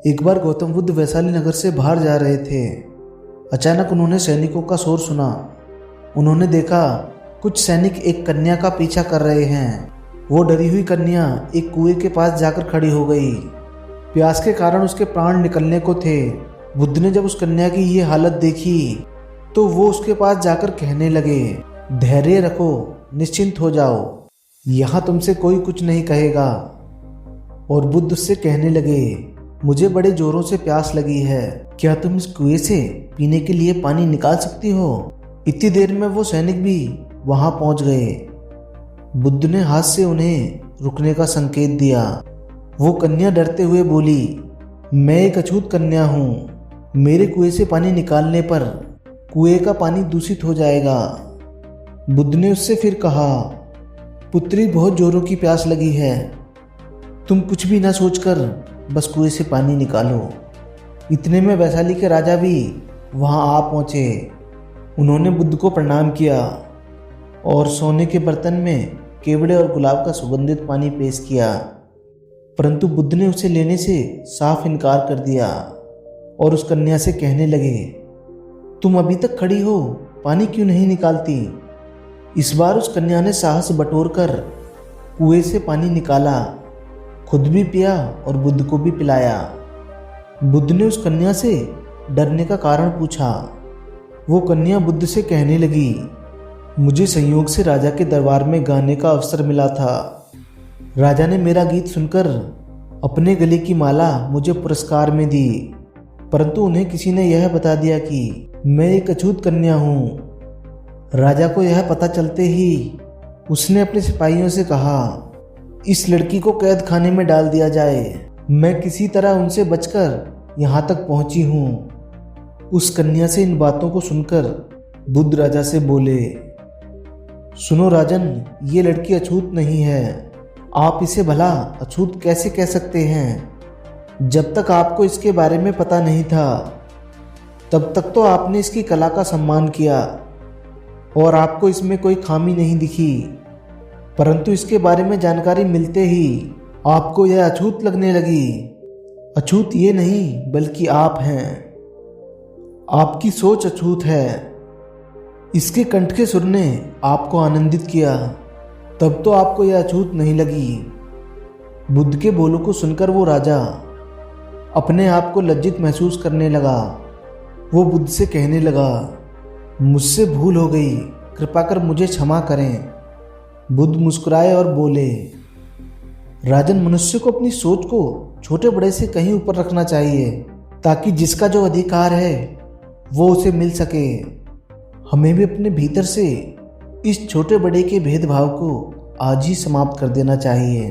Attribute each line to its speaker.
Speaker 1: एक बार गौतम बुद्ध वैशाली नगर से बाहर जा रहे थे। अचानक उन्होंने सैनिकों का शोर सुना। उन्होंने देखा कुछ सैनिक एक कन्या का पीछा कर रहे हैं। वो डरी हुई कन्या एक कुएं के पास जाकर खड़ी हो गई। प्यास के कारण उसके प्राण निकलने को थे। बुद्ध ने जब उस कन्या की ये हालत देखी तो वो उसके पास जाकर कहने लगे, धैर्य रखो, निश्चिंत हो जाओ, यहाँ तुमसे कोई कुछ नहीं कहेगा। और बुद्ध उससे कहने लगे, मुझे बड़े जोरों से प्यास लगी है, क्या तुम इस कुएं से पीने के लिए पानी निकाल सकती हो? इतनी देर में वो सैनिक भी वहां पहुंच गए। बुद्ध ने हाथ से उन्हें रुकने का संकेत दिया। वो कन्या डरते हुए बोली, मैं एक अछूत कन्या हूँ, मेरे कुएं से पानी निकालने पर कुएं का पानी दूषित हो जाएगा। बुद्ध ने उससे फिर कहा, पुत्री, बहुत जोरों की प्यास लगी है, तुम कुछ भी ना सोचकर बस कुएं से पानी निकालो। इतने में वैशाली के राजा भी वहां आ पहुंचे। उन्होंने बुद्ध को प्रणाम किया और सोने के बर्तन में केवड़े और गुलाब का सुगंधित पानी पेश किया, परंतु बुद्ध ने उसे लेने से साफ इनकार कर दिया और उस कन्या से कहने लगे, तुम अभी तक खड़ी हो, पानी क्यों नहीं निकालती? इस बार उस कन्या ने साहस बटोरकर कुएं से पानी निकाला, खुद भी पिया और बुद्ध को भी पिलाया। बुद्ध ने उस कन्या से डरने का कारण पूछा। वो कन्या बुद्ध से कहने लगी, मुझे संयोग से राजा के दरबार में गाने का अवसर मिला था। राजा ने मेरा गीत सुनकर अपने गले की माला मुझे पुरस्कार में दी, परंतु उन्हें किसी ने यह बता दिया कि मैं एक अछूत कन्या हूँ। राजा को यह पता चलते ही उसने अपने सिपाहियों से कहा, इस लड़की को कैद खाने में डाल दिया जाए। मैं किसी तरह उनसे बचकर यहाँ तक पहुँची हूँ। उस कन्या से इन बातों को सुनकर बुद्ध राजा से बोले, सुनो राजन, ये लड़की अछूत नहीं है। आप इसे भला अछूत कैसे कह सकते हैं? जब तक आपको इसके बारे में पता नहीं था तब तक तो आपने इसकी कला का सम्मान किया और आपको इसमें कोई खामी नहीं दिखी, परंतु इसके बारे में जानकारी मिलते ही आपको यह अछूत लगने लगी। अछूत ये नहीं बल्कि आप हैं। आपकी सोच अछूत है। इसके कंठ के सुर ने आपको आनंदित किया, तब तो आपको यह अछूत नहीं लगी। बुद्ध के बोलों को सुनकर वो राजा अपने आप को लज्जित महसूस करने लगा। वो बुद्ध से कहने लगा, मुझसे भूल हो गई, कृपा कर मुझे क्षमा करें। बुद्ध मुस्कुराए और बोले, राजन, मनुष्य को अपनी सोच को छोटे बड़े से कहीं ऊपर रखना चाहिए ताकि जिसका जो अधिकार है वो उसे मिल सके। हमें भी अपने भीतर से इस छोटे बड़े के भेदभाव को आज ही समाप्त कर देना चाहिए।